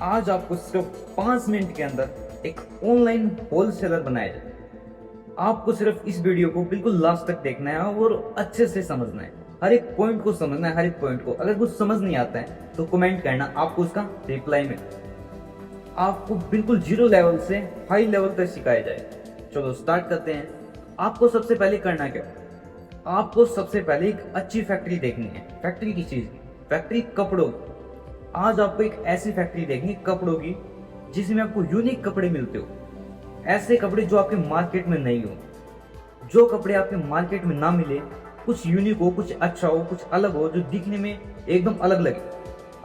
आज आपको सिर्फ 5 मिनट के अंदर एक ऑनलाइन होलसेलर बनाया जाए। आपको सिर्फ इस वीडियो को बिल्कुल लास्ट तक देखना है और अच्छे से समझना है, हर एक पॉइंट को समझना है, हर एक पॉइंट को। अगर कुछ समझ नहीं आता है तो कमेंट करना, आपको उसका रिप्लाई में आपको बिल्कुल जीरो लेवल से हाई लेवल तक सिखाया जाए। चलो स्टार्ट करते हैं। आपको सबसे पहले करना क्या, आपको सबसे पहले एक अच्छी फैक्ट्री देखनी है। फैक्ट्री की चीज, फैक्ट्री कपड़ों की। आज आपको एक ऐसी फैक्ट्री देखनी कपड़ों की जिसमें आपको यूनिक कपड़े मिलते हो, ऐसे कपड़े जो आपके मार्केट में नहीं हो, जो कपड़े आपके मार्केट में ना मिले, कुछ यूनिक हो, कुछ अच्छा हो, कुछ अलग हो, जो दिखने में एकदम अलग लगे।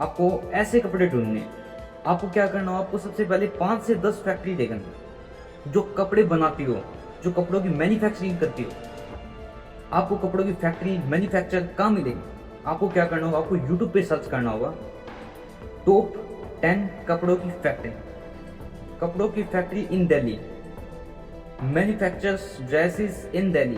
आपको ऐसे कपड़े ढूंढने हैं। आपको क्या करना हो, आपको सबसे पहले 5 से 10 फैक्ट्री देखनी जो कपड़े बनाती हो, जो कपड़ों की मैन्युफैक्चरिंग करती हो। आपको कपड़ों की फैक्ट्री मैन्युफैक्चर कहाँ मिलेगी? आपको क्या करना होगा, आपको यूट्यूब पे सर्च करना होगा टॉप 10 कपड़ों की फैक्ट्री, कपड़ों की factory in Delhi, manufactures dresses in Delhi.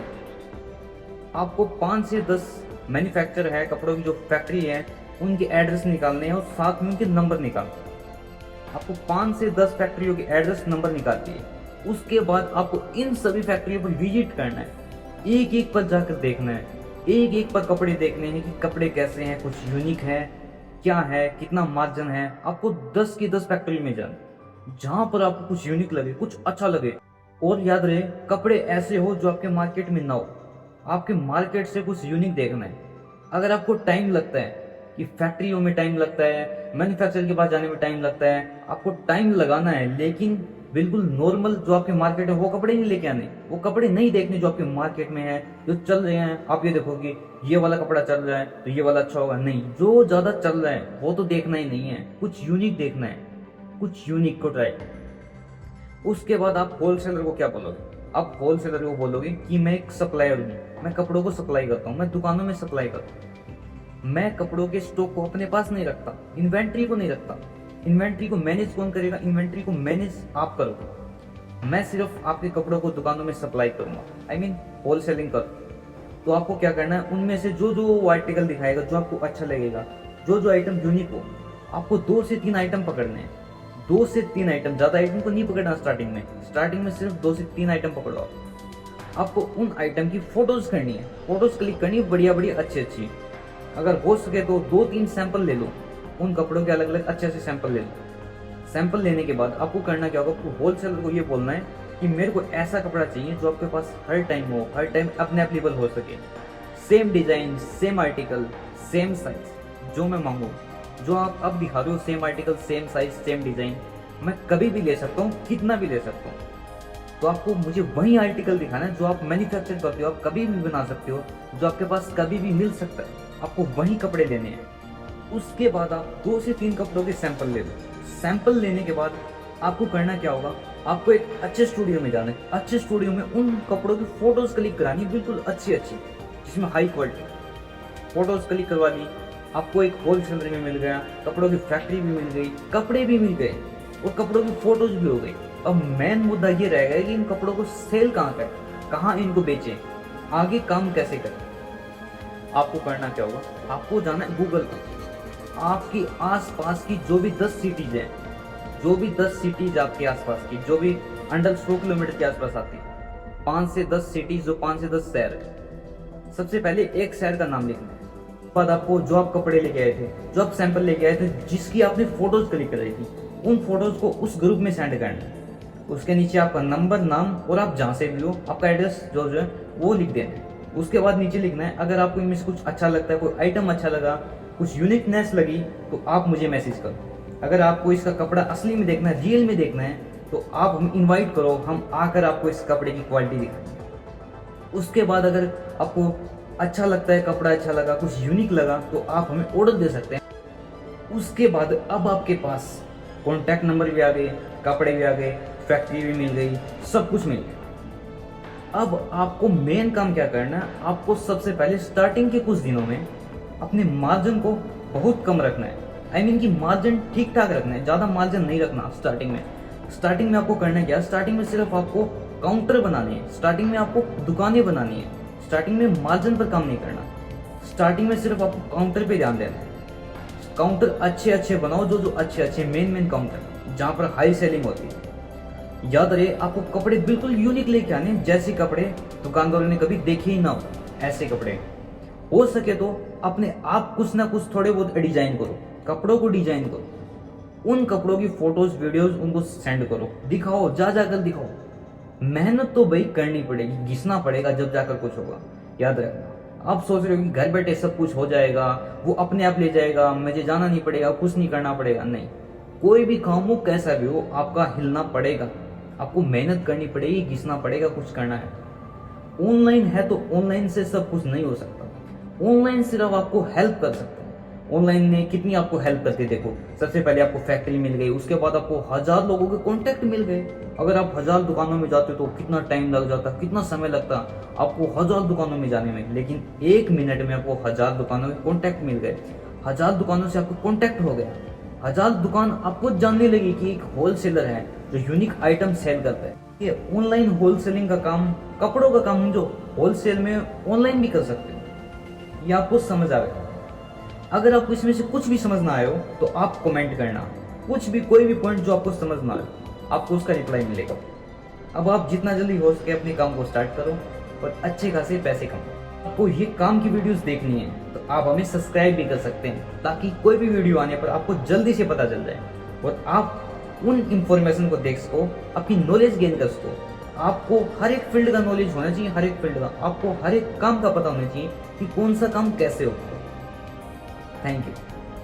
आपको 5 से 10 मैन्युफैक्चर है कपड़ों की जो फैक्ट्री है, उनके एड्रेस निकालने हैं और साथ में उनके नंबर निकालने हैं। आपको 5 से 10 फैक्ट्रियों के एड्रेस नंबर निकालती है। उसके बाद आपको इन सभी फैक्ट्रियों पर विजिट करना है, एक एक पर जाकर देखना है, एक एक पर कपड़े देखने हैं कि कपड़े कैसे हैं, कुछ यूनिक है, क्या है, कितना मार्जिन है। आपको 10 की 10 फैक्ट्री में जाना जहां पर आपको कुछ यूनिक लगे, कुछ अच्छा लगे। और याद रहे, कपड़े ऐसे हो जो आपके मार्केट में ना हो। आपके मार्केट से कुछ यूनिक देखना है। अगर आपको टाइम लगता है कि फैक्ट्रियों में टाइम लगता है, मैन्युफैक्चर के पास जाने में टाइम लगता है, आपको टाइम लगाना है, लेकिन बिल्कुल नॉर्मल जो आपके मार्केट है वो कपड़े नहीं लेके आने, वो कपड़े नहीं देखने जो आपके मार्केट में है, जो चल रहे हैं। आप ये देखो कि ये वाला कपड़ा चल रहा है तो ये वाला अच्छा होगा, नहीं, जो ज्यादा चल रहा है वो तो देखना ही नहीं है, कुछ यूनिक देखना है, कुछ यूनिक को ट्राई। उसके बाद आप होलसेलर को क्या बोलोगे? आप होलसेलर को बोलोगे कि मैं एक सप्लायर हूँ, मैं कपड़ों को सप्लाई करता हूँ, मैं दुकानों में सप्लाई करता हूँ, मैं कपड़ों के स्टॉक को अपने पास नहीं रखता, इन्वेंट्री को नहीं रखता। इन्वेंट्री को मैनेज कौन करेगा? इन्वेंट्री को मैनेज आप करोगे। मैं सिर्फ आपके कपड़ों को दुकानों में सप्लाई करूंगा, आई मीन होलसेलिंग कर। तो आपको क्या करना है, उनमें से जो जो आर्टिकल दिखाएगा, जो आपको अच्छा लगेगा, जो जो आइटम यूनिक हो, आपको 2 से 3 आइटम पकड़ने हैं। 2 से 3 आइटम, ज्यादा आइटम को नहीं पकड़ना। स्टार्टिंग में सिर्फ 2 से 3 आइटम पकड़ो। आपको उन आइटम की फोटोज करनी है, फोटोज क्लिक करनी है, बढ़िया बढ़िया, अच्छी अच्छी। अगर हो सके तो 2-3 सैंपल ले लो, उन कपड़ों के अलग अलग अच्छे से सैंपल ले लो। सैंपल लेने के बाद आपको करना क्या होगा, आपको होलसेलर को ये बोलना है कि मेरे को ऐसा कपड़ा चाहिए जो आपके पास हर टाइम हो, हर टाइम अपने अवेलेबल हो सके, same design, same article, same size, जो मैं मांगू, जो आप अब दिखा रहे हो, same article, same size, same design, मैं कभी भी ले सकता हूँ, कितना भी ले सकता हूँ। तो आपको मुझे वही आर्टिकल दिखाना है जो आप मैन्युफैक्चर करते हो, आप कभी भी बना सकते हो, जो आपके पास कभी भी मिल सकता है। आपको वही कपड़े लेने हैं। उसके बाद आप 2 से 3 कपड़ों के सैंपल ले लो। सैंपल लेने के बाद आपको करना क्या होगा, आपको एक अच्छे स्टूडियो में जाना है। अच्छे स्टूडियो में उन कपड़ों की फोटोज क्लिक करानी, बिल्कुल अच्छी अच्छी, जिसमें हाई क्वालिटी फोटोज क्लिक करवा ली। आपको एक होलसेलर में मिल गया, कपड़ों की फैक्ट्री भी मिल गई, कपड़े भी मिल गए और कपड़ों की फोटोज भी हो गई। अब मेन मुद्दा ये रहेगा कि इन कपड़ों को सेल कहाँ करें, कहाँ इनको बेचें, आगे काम कैसे करें। आपको करना क्या होगा, आपको जाना है गूगल पर। आपकी आसपास की जो भी 10 सिटीज है, जो भी 10 सिटीज आपके आसपास की, जो भी अंडर 100 किलोमीटर के आसपास आती है, 5 से 10 सिटीज, जो 5 से 10 शहर है, सबसे पहले एक शहर का नाम लिखना है। बाद आपको जो आप कपड़े लेके आए थे, जो आप सैंपल लेके आए थे, जिसकी आपने फोटोज क्लिक कराई थी, उन फोटोज को उस ग्रुप में सेंड करना है। उसके नीचे आपका नंबर, नाम और आप जहाँ से भी हो, आपका एड्रेस जो है वो लिख देना है। उसके बाद नीचे लिखना है, अगर आपको इनमें से कुछ अच्छा लगता है, कोई आइटम अच्छा लगा, कुछ यूनिकनेस लगी, तो आप मुझे मैसेज करो। अगर आपको इसका कपड़ा असली में देखना है, रियल में देखना है, तो आप हम इनवाइट करो, हम आकर आपको इस कपड़े की क्वालिटी दिखाएं। उसके बाद अगर आपको अच्छा लगता है, कपड़ा अच्छा लगा, कुछ यूनिक लगा, तो आप हमें ऑर्डर दे सकते हैं। उसके बाद अब आपके पास कॉन्टैक्ट नंबर भी आ गए, कपड़े भी आ गए, फैक्ट्री भी मिल गई, सब कुछ मिल गया। अब आपको मेन काम क्या करना है, आपको सबसे पहले स्टार्टिंग के कुछ दिनों में अपने मार्जिन को बहुत कम रखना है। आई मीन कि मार्जिन ठीक ठाक रखना है, ज्यादा मार्जिन नहीं रखना स्टार्टिंग में। स्टार्टिंग में आपको करना क्या है, स्टार्टिंग में सिर्फ आपको काउंटर बनाने हैं, स्टार्टिंग में आपको दुकानें बनानी है, स्टार्टिंग में मार्जिन पर काम नहीं करना। स्टार्टिंग में सिर्फ आपको काउंटर पे ध्यान देना है। काउंटर अच्छे अच्छे बनाओ, जो जो अच्छे अच्छे मेन काउंटर जहाँ पर हाई सेलिंग होती है। याद रहे, आपको कपड़े बिल्कुल यूनिक लेके आने, जैसे कपड़े दुकानदारों ने कभी देखे ही ना हो, ऐसे कपड़े। हो सके तो अपने आप कुछ ना कुछ थोड़े बहुत डिजाइन करो, कपड़ों को डिजाइन करो, उन कपड़ों की फोटोज वीडियोज उनको सेंड करो, दिखाओ, जा जाकर दिखाओ। मेहनत तो भाई करनी पड़ेगी, घिसना पड़ेगा, जब जाकर कुछ होगा। याद रखना, आप सोच रहे हो कि घर बैठे सब कुछ हो जाएगा, वो अपने आप ले जाएगा, मुझे जाना नहीं पड़ेगा, कुछ नहीं करना पड़ेगा। नहीं, कोई भी काम हो, कैसा भी हो, आपका हिलना पड़ेगा, आपको मेहनत करनी पड़ेगी, घिसना पड़ेगा, कुछ करना है। ऑनलाइन है तो ऑनलाइन से सब कुछ नहीं हो सकता। ऑनलाइन सिर्फ आपको हेल्प कर सकता है। ऑनलाइन ने कितनी आपको हेल्प करती है, देखो, सबसे पहले आपको फैक्ट्री मिल गई, उसके बाद आपको 1000 लोगों के कॉन्टैक्ट मिल गए। अगर आप 1000 दुकानों में जाते तो कितना टाइम लग जाता, कितना समय लगता आपको 1000 दुकानों में जाने में, लेकिन 1 मिनट में आपको 1000 दुकानों के कॉन्टैक्ट मिल गए। 1000 दुकानों से आपको कॉन्टैक्ट हो गया, 1000 दुकान आपको जानने लगी कि एक होलसेलर है जो यूनिक आइटम सेल करता है। ये ऑनलाइन होलसेलिंग का काम, कपड़ों का काम जो होलसेल में ऑनलाइन भी कर सकते हो। ये आपको समझ आएगा। अगर आपको इसमें से कुछ भी समझ ना आए हो तो आप कमेंट करना, कुछ भी, कोई भी पॉइंट जो आपको समझ ना आए, आपको उसका रिप्लाई मिलेगा। अब आप जितना जल्दी हो सके अपने काम को स्टार्ट करो और अच्छे खासे पैसे कमाओ। आपको ये काम की वीडियोस देखनी है तो आप हमें सब्सक्राइब भी कर सकते हैं, ताकि कोई भी वीडियो आने पर आपको जल्दी से पता चल जाए और आप उन इंफॉर्मेशन को देख सको, अपनी नॉलेज गेन कर सको। आपको हर एक फील्ड का नॉलेज होना चाहिए, हर एक फील्ड का, आपको हर एक काम का पता होना चाहिए कि कौन सा काम कैसे होता है। Thank you.